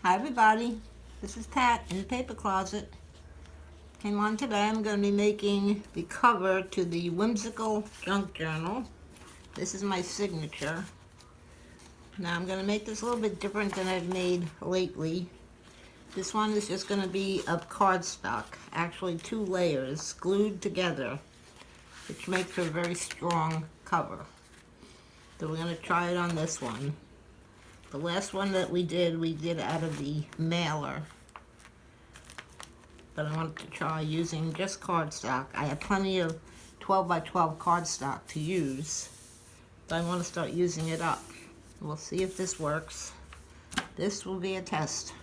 Hi everybody, this is Pat in the paper closet. Came on today, I'm going to be making the cover to the Whimsical Junk Journal. This is my signature. Now I'm going to make this a little bit different than I've made lately. This one is just going to be of cardstock, actually 2 layers glued together, which makes for a very strong cover. So we're going to try it on this one. The last one that we did out of the mailer. But I wanted to try using just cardstock. I have plenty of 12 by 12 cardstock to use, but I want to start using it up. We'll see if this works. This will be a test.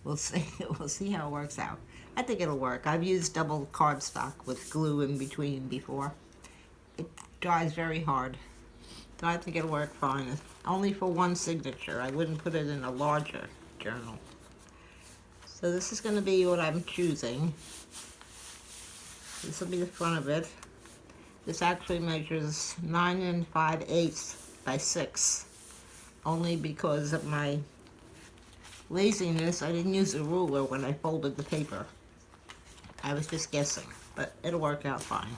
We'll see. We'll see how it works out. I think it'll work. I've used double cardstock with glue in between before. It dries very hard, so I think it'll work fine. It's only for one signature. I wouldn't put it in a larger journal. So this is going to be what I'm choosing. This will be the front of it. This actually measures 9 5/8 by 6. Only because of my laziness, I didn't use a ruler when I folded the paper. I was just guessing, but it'll work out fine.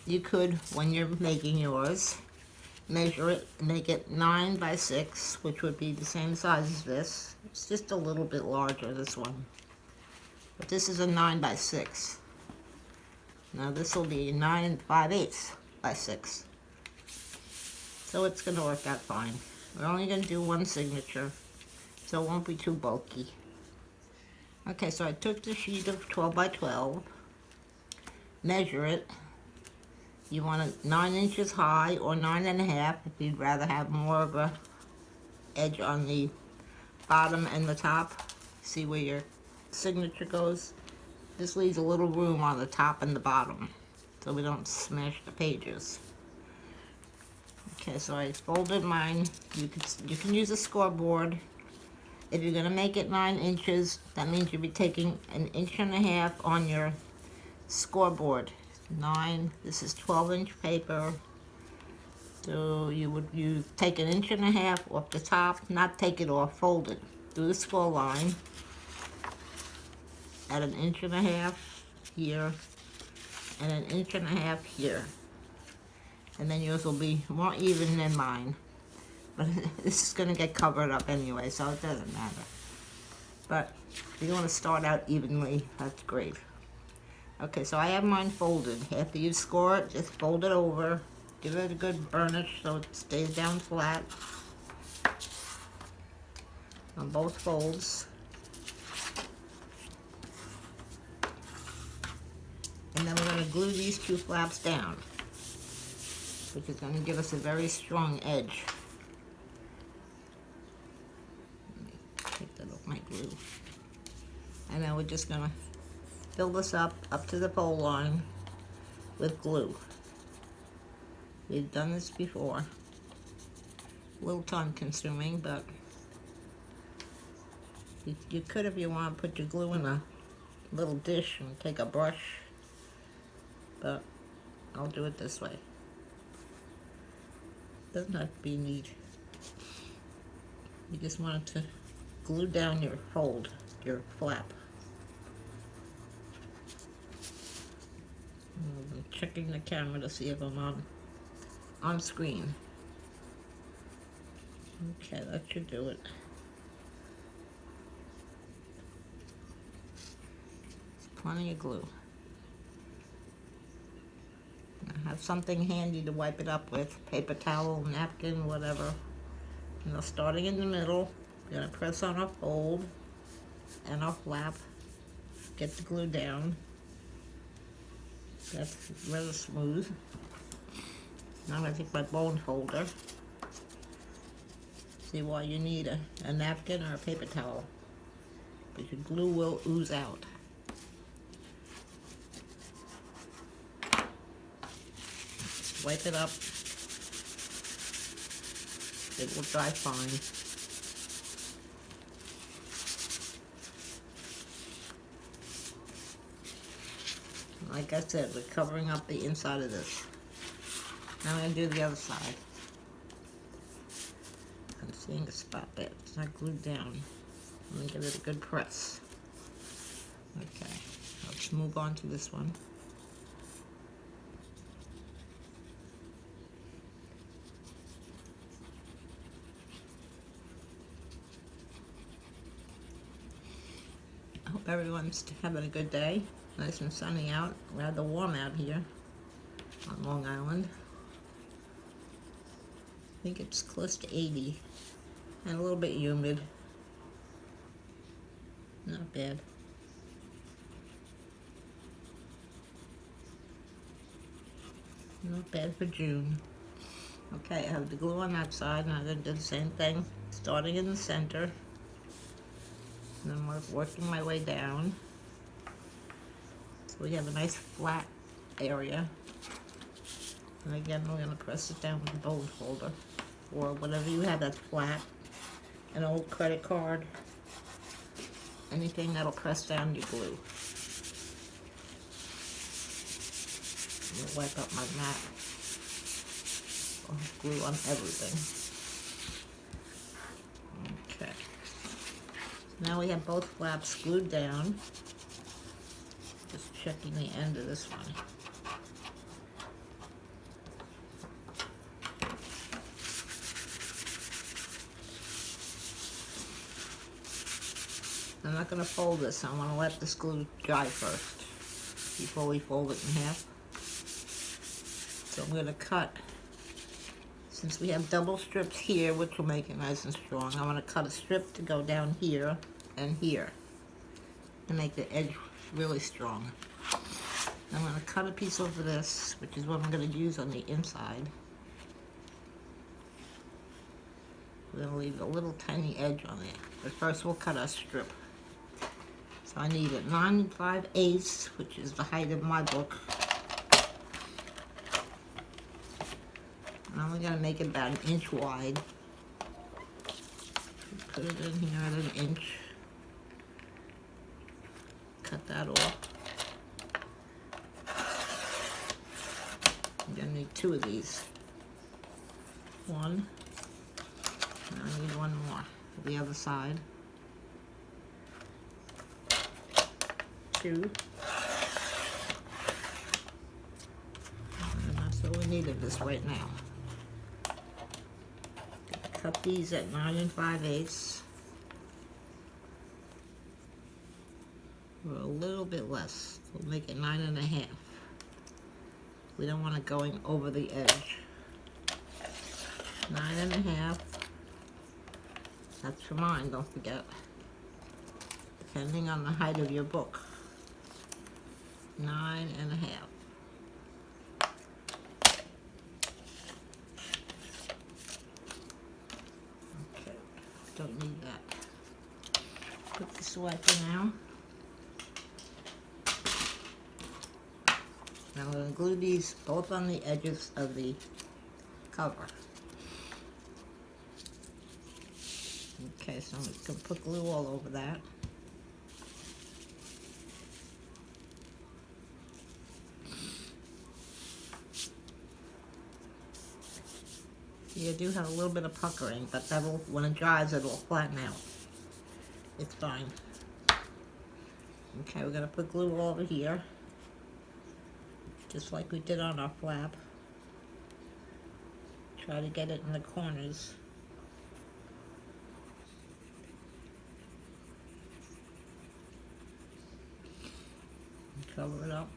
You could, when you're making yours, measure it, make it 9 by 6, which would be the same size as this. It's just a little bit larger, this one. But this is a 9 by 6. Now this will be 9 5/8 by 6. So it's going to work out fine. We're only going to do one signature, so it won't be too bulky. Okay, so I took the sheet of 12 by 12, measure it. You want it 9 inches high or 9 1/2 if you'd rather have more of a edge on the bottom and the top. See where your signature goes? This leaves a little room on the top and the bottom so we don't smash the pages. Okay, so I folded mine. You can use a scoreboard. If you're going to make it 9 inches, that means you'll be taking 1.5 inches on your scoreboard. 9, this is 12-inch paper. So you take 1.5 inches off the top, not take it off, fold it. Do the score line at 1.5 inches here and 1.5 inches here. And then yours will be more even than mine. But this is going to get covered up anyway, so it doesn't matter. But if you want to start out evenly, that's great. Okay, so I have mine folded. After you score it, just fold it over. Give it a good burnish so it stays down flat on both folds. And then we're going to glue these 2 flaps down, which is going to give us a very strong edge. Let me take that off my glue. And then we're just going to fill this up to the pole line with glue. We've done this before. A little time consuming, but you could, if you want, put your glue in a little dish and take a brush, but I'll do it this way. Doesn't have to be neat. You just want it to glue down your fold, your flap. I'm checking the camera to see if I'm on screen. Okay, that should do it. There's plenty of glue. I have something handy to wipe it up with, paper towel, napkin, whatever. Now starting in the middle, we're going to press on our fold and our flap, get the glue down. That's rather smooth. Now I'm going to take my bone folder. See why you need a napkin or a paper towel, but your glue will ooze out. Wipe it up. It will dry fine. Like I said, we're covering up the inside of this. Now I'm going to do the other side. I'm seeing a spot there. It's not glued down. I'm gonna give it a good press. Okay, let's move on to this one. I hope everyone's having a good day. Nice and sunny out. Rather warm out here on Long Island. I think it's close to 80 and a little bit humid. Not bad. Not bad for June. Okay, I have the glue on that side, and I'm going to do the same thing, starting in the center. And then working my way down. So we have a nice flat area. And again, we're going to press it down with a bone folder, or whatever you have that's flat. An old credit card. Anything that'll press down your glue. I'm going to wipe up my mat. I'll have glue on everything. Okay. So now we have both flaps glued down. Just checking the end of this one. I'm not going to fold this. I want to let this glue dry first before we fold it in half. So I'm going to cut, since we have double strips here, which will make it nice and strong, I want to cut a strip to go down here and here to make the edge really strong. I'm going to cut a piece over this, which is what I'm going to use on the inside. We're going to leave a little tiny edge on it, but first we'll cut a strip. So I need it 9 5/8, which is the height of my book. And I'm only going to make it about 1 inch wide. Put it in here at 1 inch. Cut that off. I'm going to need 2 of these. 1. And I need 1 more for the other side. 2. And that's all we need of this right now. Cut these at 9 5/8. Or a little bit less. We'll make it 9 1/2. We don't want it going over the edge. 9 1/2. That's for mine, don't forget. Depending on the height of your book. 9 1/2. Okay, don't need that. Put this away for now. Now I'm going to glue these both on the edges of the cover. Okay, so I'm going to put glue all over that. You do have a little bit of puckering, but that'll, when it dries, it'll flatten out. It's fine. Okay, we're going to put glue all over here, just like we did on our flap. Try to get it in the corners. Cover it up.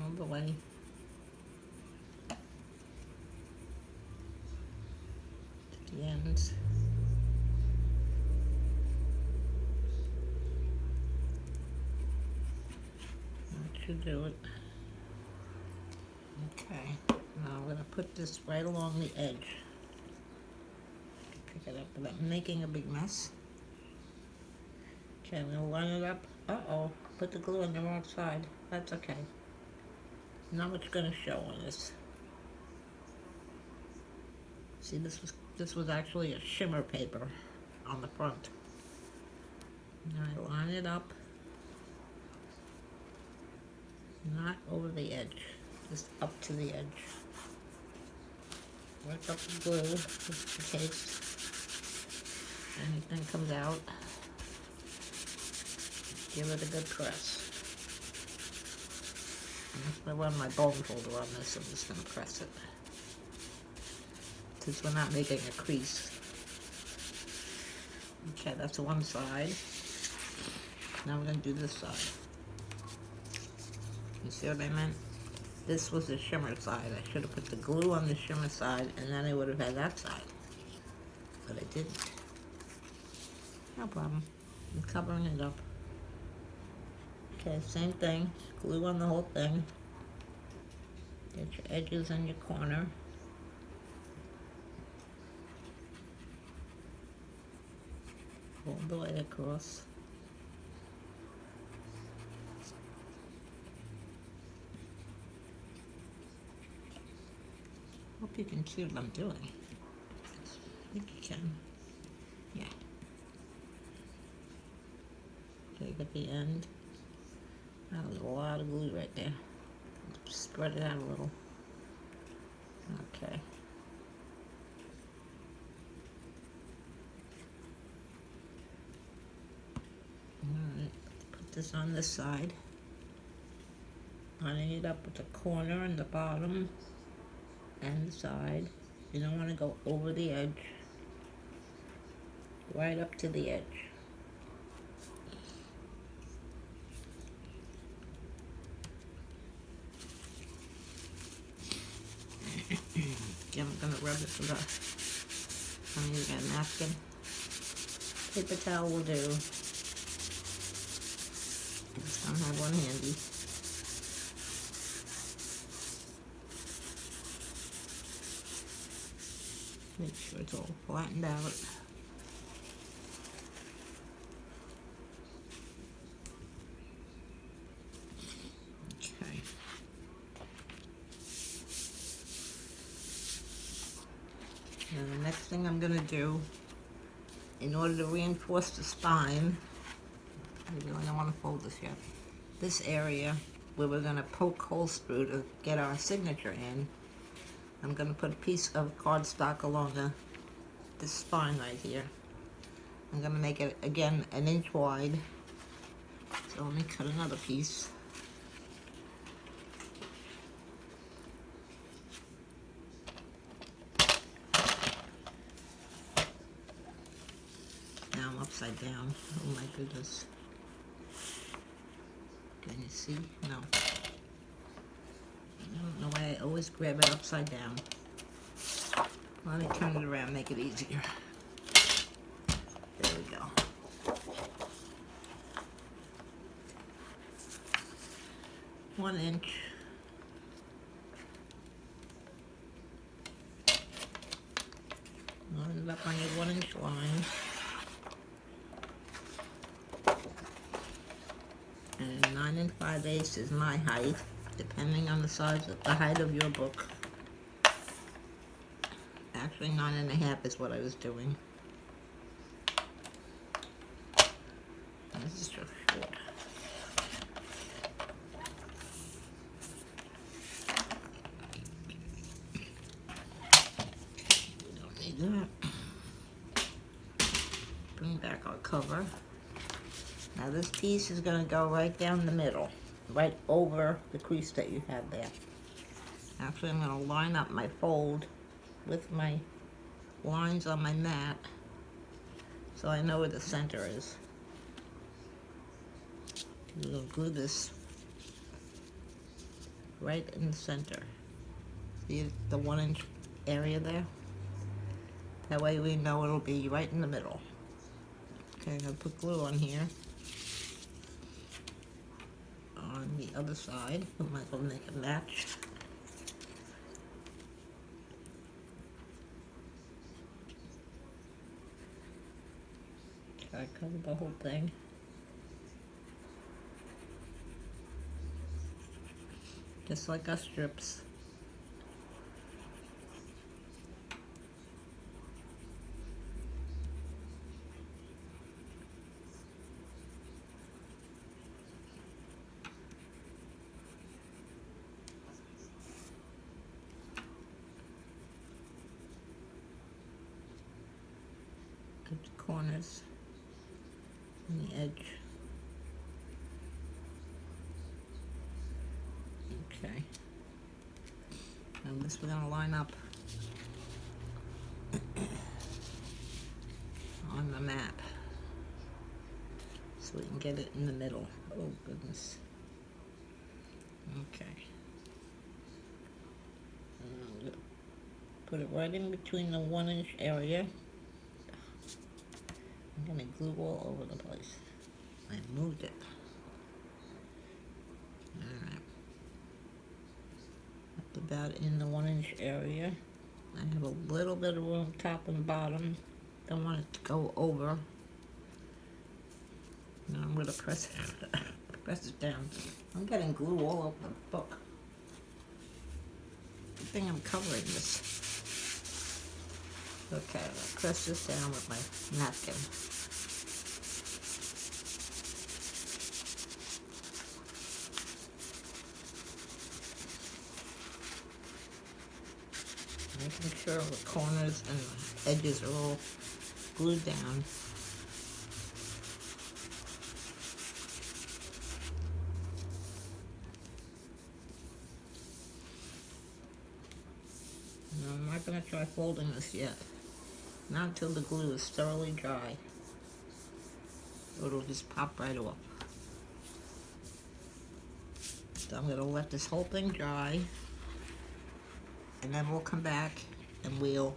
All the way. To the ends. That should do it. Okay, now I'm going to put this right along the edge. Pick it up without making a big mess. Okay, I'm going to line it up. Uh-oh, put the glue on the wrong side. That's okay. Not much going to show on this. See, this was actually a shimmer paper on the front. Now I line it up. Not over the edge, just up to the edge. Work up the glue just in case anything comes out. Give it a good press. I'm going to run my bone folder on this. I'm just going to press it. Since we're not making a crease. Okay, that's one side. Now we're going to do this side. You see what I meant? This was the shimmer side. I should have put the glue on the shimmer side, and then I would have had that side. But I didn't. No problem. I'm covering it up. Okay, same thing. Glue on the whole thing. Get your edges in your corner. All the way across. Hope you can see what I'm doing. I think you can. Yeah. Okay, at the end. That was a lot of glue right there. Spread it out a little. Okay. Alright, put this on this side. Lining it up with the corner and the bottom and the side. You don't want to go over the edge. Right up to the edge. Again, I'm going to rub it with I'm using a napkin. Paper towel will do. Just don't have one handy. Make sure it's all flattened out. Okay. Now the next thing I'm going to do, in order to reinforce the spine, I really don't want to fold this yet. This area where we're going to poke holes through to get our signature in, I'm going to put a piece of cardstock along this spine right here. I'm going to make it, again, an inch wide. So let me cut another piece. Now I'm upside down. Oh my goodness. Can you see? No. I don't know why I always grab it upside down. Let me turn it around, make it easier. There we go. 1 inch. Line it up on your 1 inch line. And 9 5/8 is my height, depending on the size of the height of your book. Actually, 9 1/2 is what I was doing. This is just short. We don't need that. Bring back our cover. Now this piece is going to go right down the middle, right over the crease that you have there. Actually, I'm going to line up my fold with my lines on my mat so I know where the center is. We'll glue this right in the center. See the 1 inch area there? That way we know it'll be right in the middle. Okay, I'm going to put glue on here. On the other side, we might as well make a match. I cover the whole thing. Just like our strips. at the corners and the edge. Okay. And this we're gonna line up on the map so we can get it in the middle. Oh goodness. Okay. And put it right in between the 1-inch area. I'm gonna glue all over the place. I moved it. Alright. Up about in the 1-inch area. I have a little bit of room top and bottom. Don't want it to go over. Now I'm gonna press it down. I'm getting glue all over the book. Good thing I'm covering this. Okay, I'll press this down with my napkin. Making sure the corners and the edges are all glued down. No, I'm not going to try folding this yet. Not until the glue is thoroughly dry. Or it'll just pop right off. So I'm going to let this whole thing dry. And then we'll come back and we'll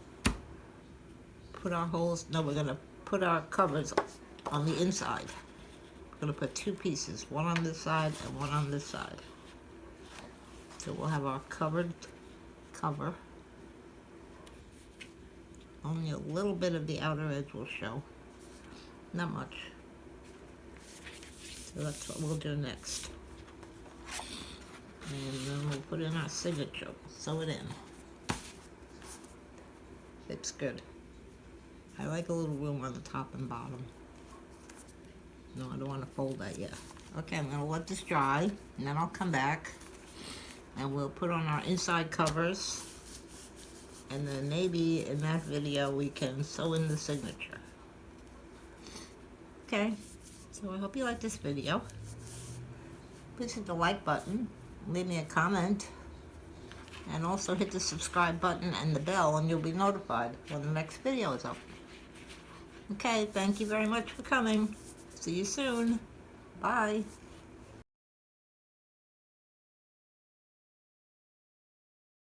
put our holes, no, we're going to put our covers on the inside. We're going to put 2 pieces, one on this side and one on this side. So we'll have our covered cover. Only a little bit of the outer edge will show. Not much. So that's what we'll do next. And then we'll put in our signature. Sew it in. It's good. I like a little room on the top and bottom. No, I don't want to fold that yet. Okay, I'm going to let this dry, and then I'll come back, and we'll put on our inside covers, and then maybe in that video we can sew in the signature. Okay, so I hope you like this video. Please hit the like button, leave me a comment, and also hit the subscribe button and the bell, and you'll be notified when the next video is up. Okay, thank you very much for coming. See you soon. Bye.